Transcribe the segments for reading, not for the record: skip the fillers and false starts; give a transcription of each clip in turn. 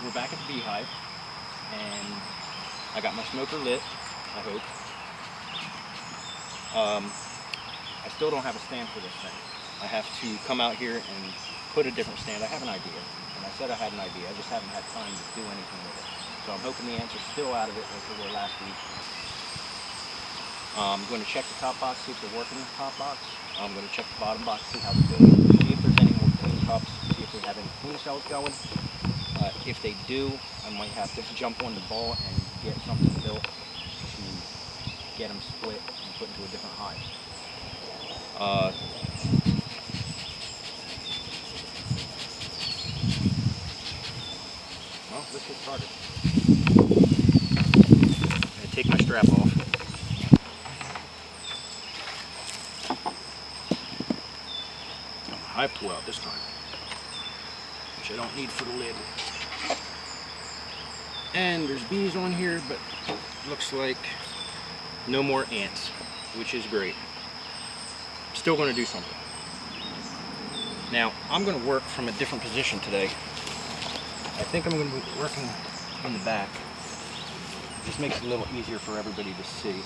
we're back at the beehive, and I got my smoker lit, I hope. I still don't have a stand for this thing. I have to come out here and put a different stand. I have an idea, and I said I had an idea. I just haven't had time to do anything with it. So I'm hoping the answer's still out of it like they were last week. I'm going to check the top box, see if they're working the top box. I'm going to check the bottom box, see how it's doing, see if there's any more clean cups, see if they have any clean cells going. If they do, I might have to jump on the ball and get something built to get them split and put into a different hive. Well, let's get started. I'm going to take my strap off. Hive tool out this time, which I don't need for the lid. And there's bees on here, but looks like no more ants, which is great. Still going to do something. Now, I'm going to work from a different position today. I think I'm going to be working in the back. Just makes it a little easier for everybody to see.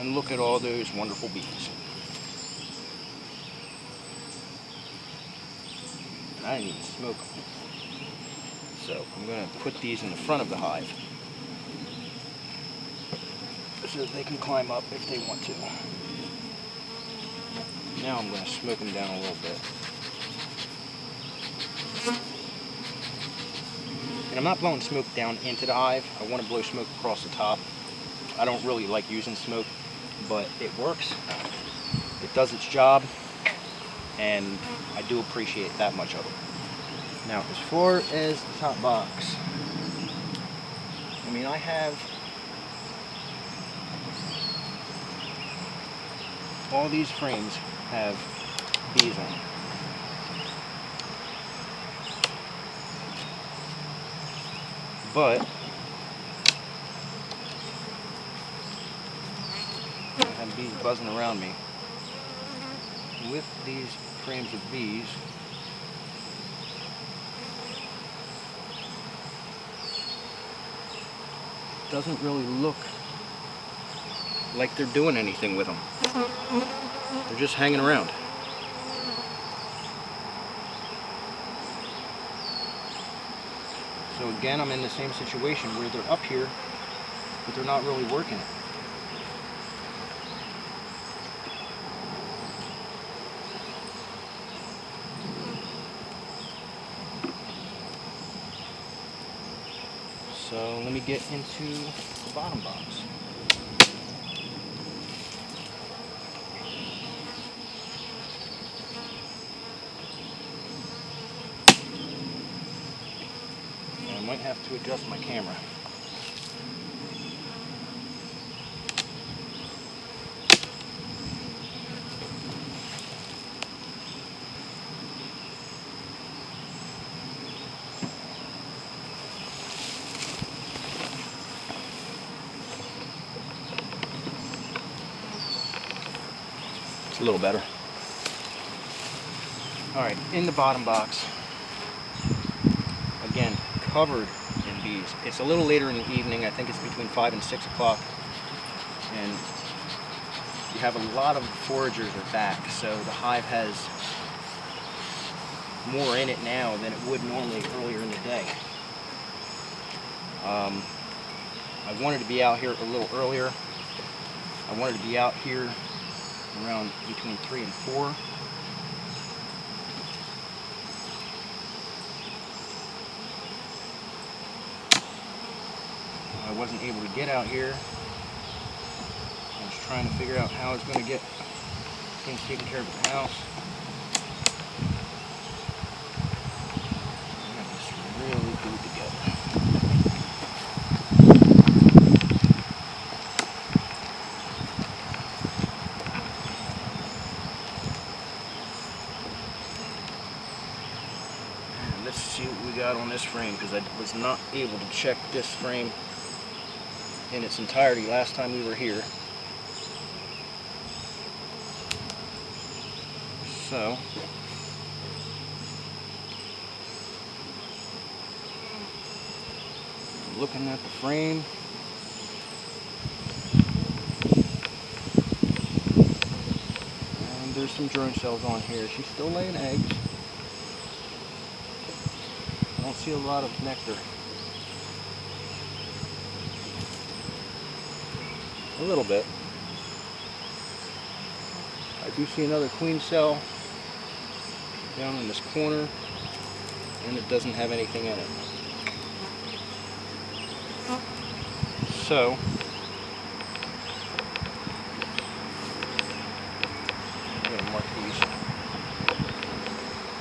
And look at all those wonderful bees. And I didn't even smoke them. So I'm going to put these in the front of the hive so that they can climb up if they want to. Now I'm going to smoke them down a little bit. And I'm not blowing smoke down into the hive. I want to blow smoke across the top. I don't really like using smoke, but it works. It does its job, and I do appreciate that much of it. Now, as far as the top box, I mean, I have all these frames have bees on them. But I have bees buzzing around me. With these frames of bees, it doesn't really look like they're doing anything with them. They're just hanging around. So again, I'm in the same situation where they're up here, but they're not really working it. So let me get into the bottom box. And I might have to adjust my camera. A little better. Alright, in the bottom box, again, covered in bees. It's a little later in the evening, I think it's between 5 and 6 o'clock, and you have a lot of foragers are back, so the hive has more in it now than it would normally earlier in the day. I wanted to be out here a little earlier. I wanted to be out here around between 3 and 4. I wasn't able to get out here. I was trying to figure out how I was going to get things taken care of at the house. I got this really glued together. Let's see what we got on this frame, because I was not able to check this frame in its entirety last time we were here. So, looking at the frame, and there's some drone cells on here. She's still laying eggs. I don't see a lot of nectar. A little bit. I do see another queen cell down in this corner, and it doesn't have anything in it. So, I'm going to mark these.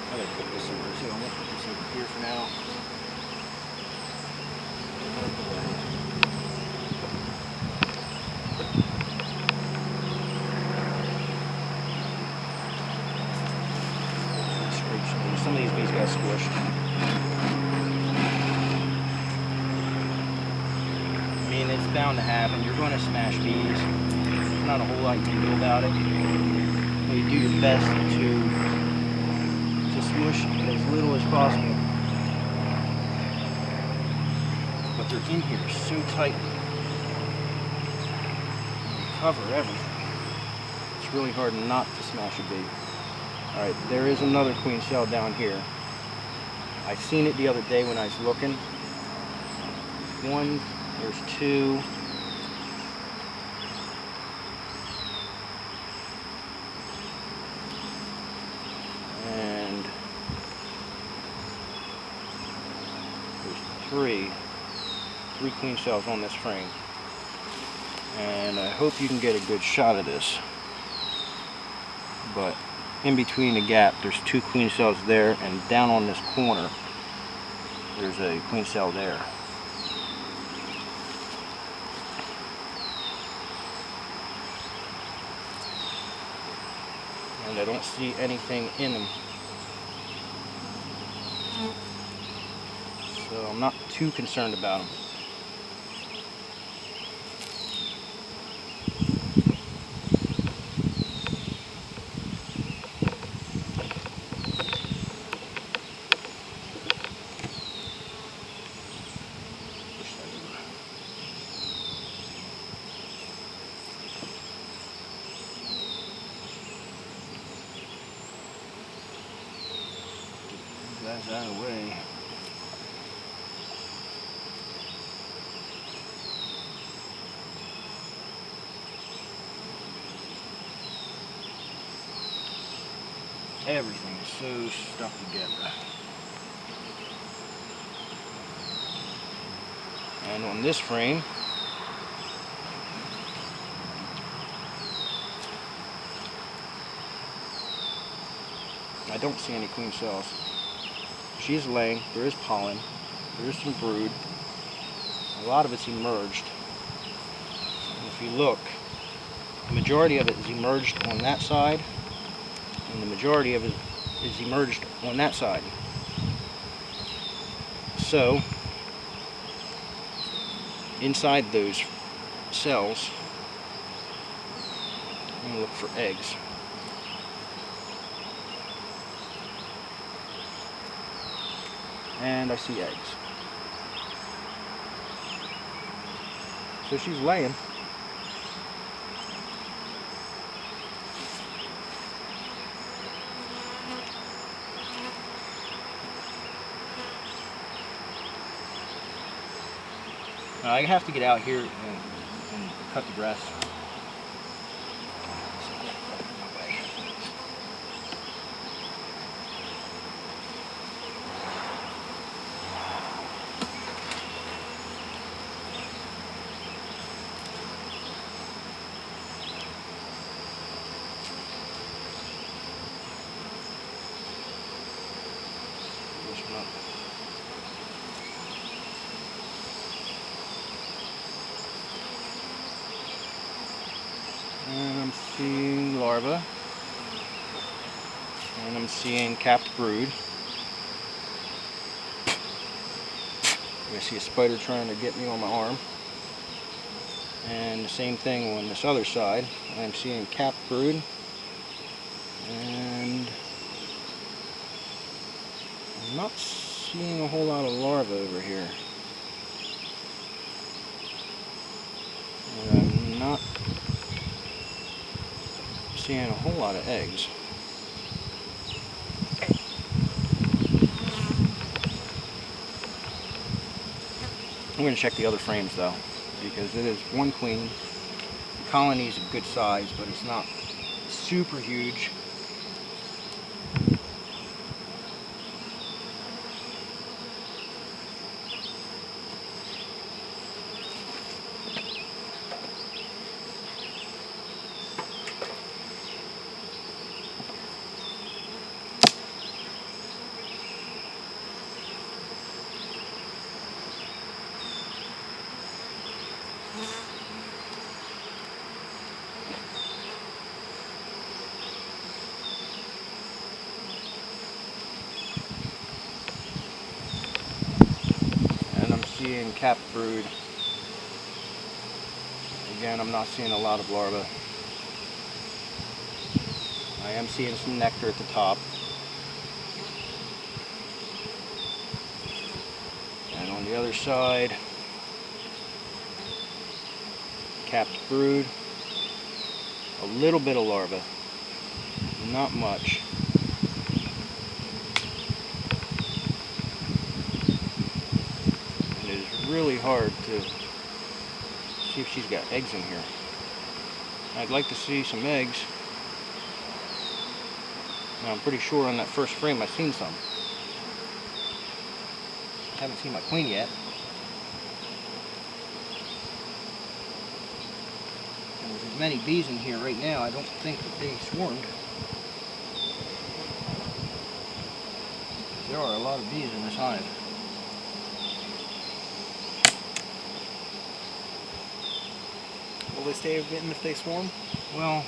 I'm going to put this over here. I'm going to put this over here for now. Some of these bees got squished. I mean, it's bound to happen. You're going to smash bees. There's not a whole lot you can do about it. But you do your best to smush as little as possible. But they're in here so tight. They cover everything. It's really hard not to smash a bee. Alright, there is another queen cell down here. I seen it the other day when I was looking. One, there's two. And there's three queen cells on this frame. And I hope you can get a good shot of this. But in between the gap, there's two queen cells there, and down on this corner, there's a queen cell there. And I don't see anything in them. So I'm not too concerned about them. Guys out of the way. Everything is so stuck together. And on this frame, I don't see any queen cells. She's laying, there is pollen, there is some brood. A lot of it's emerged. And if you look, the majority of it is emerged on that side, and the majority of it is emerged on that side. So, inside those cells, I'm going to look for eggs. And I see eggs. So she's laying. I have to get out here and cut the grass. And I'm seeing larvae, and I'm seeing capped brood. I see a spider trying to get me on my arm. And the same thing on this other side. I'm seeing capped brood, and I'm not seeing a whole lot of larvae over here. And I'm not seeing a whole lot of eggs. I'm going to check the other frames though, because it is one queen. The colony is a good size, but it's not super huge. Seeing capped brood. Again, I'm not seeing a lot of larvae. I am seeing some nectar at the top. And on the other side, capped brood. A little bit of larvae. Not much. Really hard to see if she's got eggs in here. I'd like to see some eggs. Now I'm pretty sure on that first frame I've seen some. I haven't seen my queen yet. And there's as many bees in here right now, I don't think that they swarmed. There are a lot of bees in this hive. Will they stay in if they swarm? Well,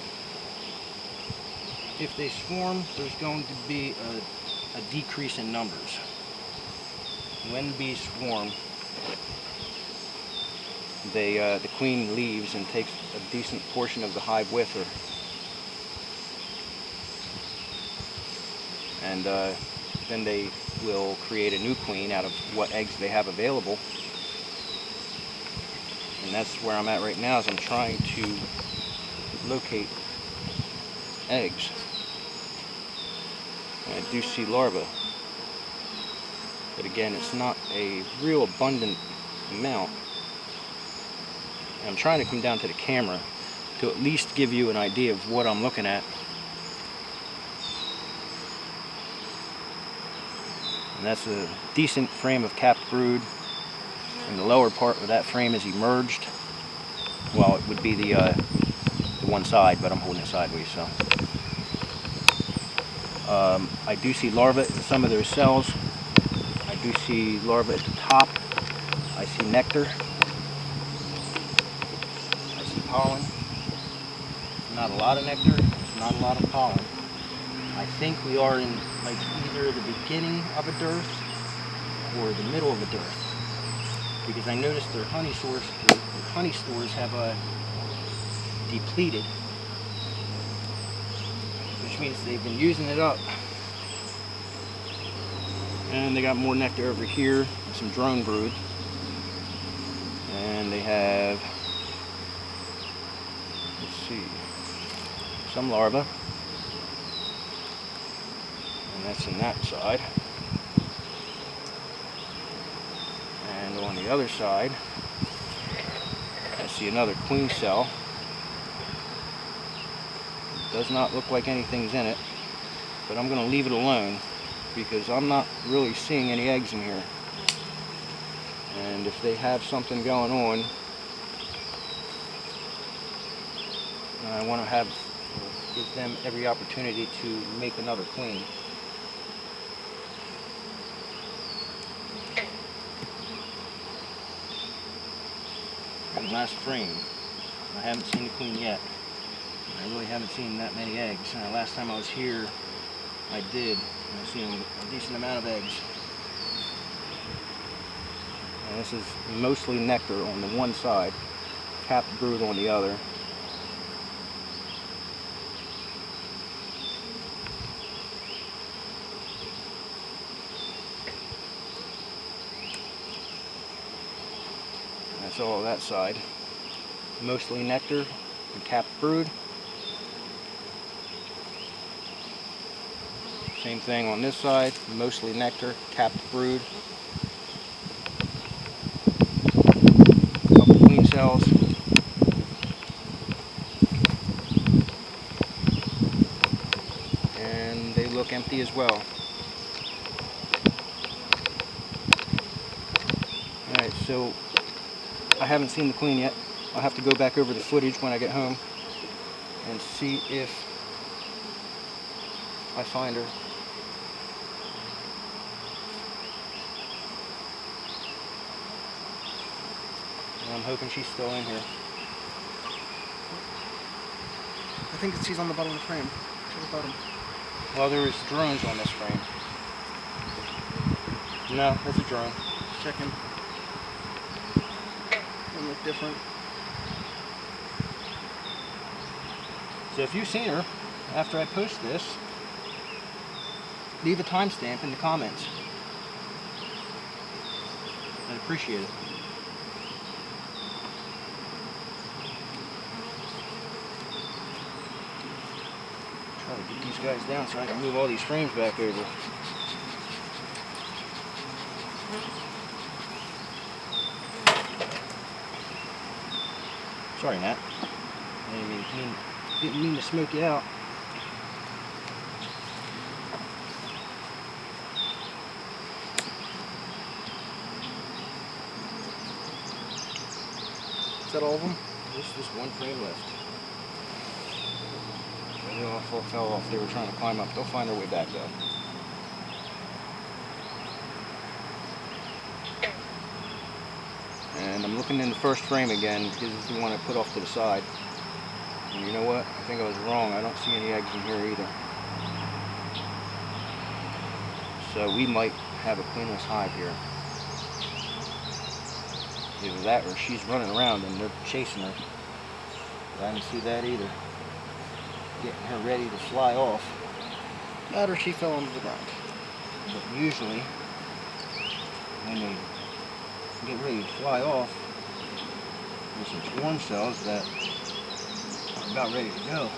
if they swarm, there's going to be a decrease in numbers. When bees swarm, the queen leaves and takes a decent portion of the hive with her. And then they will create a new queen out of what eggs they have available. And that's where I'm at right now, is I'm trying to locate eggs. And I do see larvae. But again, it's not a real abundant amount. And I'm trying to come down to the camera to at least give you an idea of what I'm looking at. And that's a decent frame of capped brood. And the lower part of that frame is emerged. Well, it would be the one side, but I'm holding it sideways, so. I do see larvae in some of those cells. I do see larvae at the top. I see nectar. I see pollen. Not a lot of nectar, not a lot of pollen. I think we are in like either the beginning of a dearth or the middle of a dearth. Because I noticed their honey stores have depleted, which means they've been using it up. And they got more nectar over here, some drone brood, and they have, let's see, some larvae, and that's in that side. And on the other side, I see another queen cell. It does not look like anything's in it, but I'm going to leave it alone because I'm not really seeing any eggs in here. And if they have something going on, I want to give them every opportunity to make another queen. And last frame, I haven't seen the queen yet. I really haven't seen that many eggs. Last time I was here, I did. I've seen a decent amount of eggs. And this is mostly nectar on the one side. capped brood on the other. That's all of that side. Mostly nectar and capped brood. Same thing on this side, mostly nectar, capped brood. Couple queen cells. And they look empty as well. Alright, so I haven't seen the queen yet. I'll have to go back over the footage when I get home and see if I find her. And I'm hoping she's still in here. I think she's on the bottom of the frame. To the bottom. Well, there is drones on this frame. No, that's a drone. Checking. They look different. So if you've seen her after I post this, leave a timestamp in the comments. I'd appreciate it. Try to get these guys down so I can move all these frames back over. Sorry, Nat. Didn't mean to smoke you out. Is that all of them? There's just one frame left. They all fell off. They were trying to climb up. They'll find their way back though. And I'm looking in the first frame again because this is the one I put off to the side. And you know what? I think I was wrong. I don't see any eggs in here either. So we might have a queenless hive here. Either that or she's running around and they're chasing her. But I didn't see that either. Getting her ready to fly off. That or she fell onto the ground. But usually, when they get ready to fly off, there's some swarm cells that are about ready to go.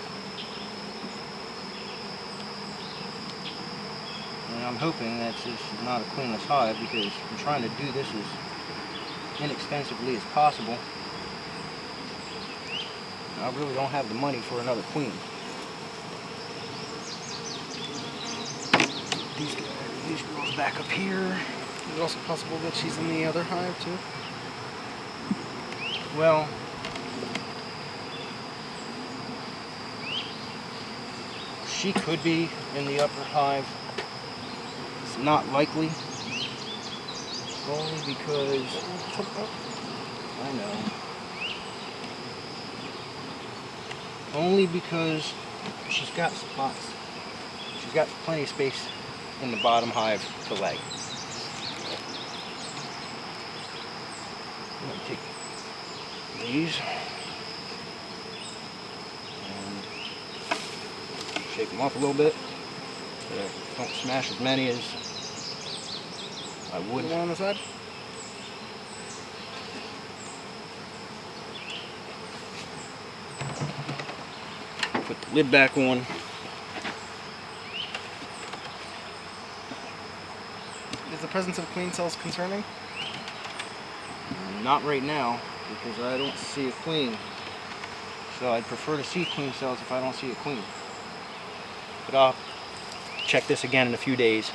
And I'm hoping that this is not a queenless hive because I'm trying to do this as inexpensively as possible. And I really don't have the money for another queen. These girls back up here. Is it also possible that she's in the other hive too? Well, she could be in the upper hive. It's not likely. Only because I know. Only because she's got spots. She's got plenty of space in the bottom hive to lay. I'm going to take these and shake them up a little bit so that I don't smash as many as I would. The one on the side? Put the lid back on. Is the presence of queen cells concerning? Not right now, because I don't see a queen. So I'd prefer to see queen cells if I don't see a queen. But I'll check this again in a few days.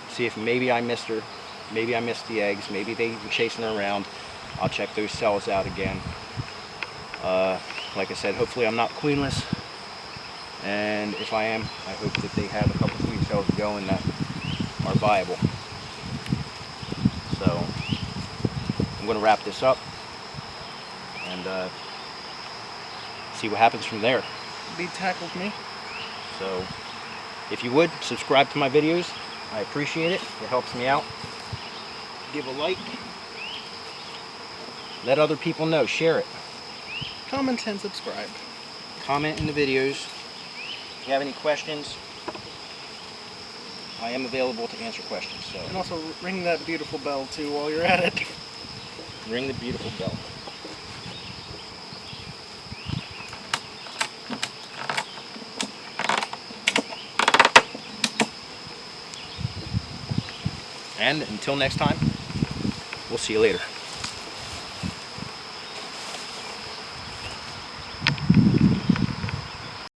See if maybe I missed her. Maybe I missed the eggs. Maybe they were chasing her around. I'll check those cells out again. Like I said, hopefully I'm not queenless. And if I am, I hope that they have a couple queen cells going that are viable. So I'm going to wrap this up and see what happens from there. Be tackled me. So if you would, subscribe to my videos. I appreciate it. It helps me out. Give a like. Let other people know. Share it. comment, and subscribe. Comment in the videos. If you have any questions, I am available to answer questions. So And also ring that beautiful bell too while you're at it. ring the beautiful bell. And until next time, we'll see you later.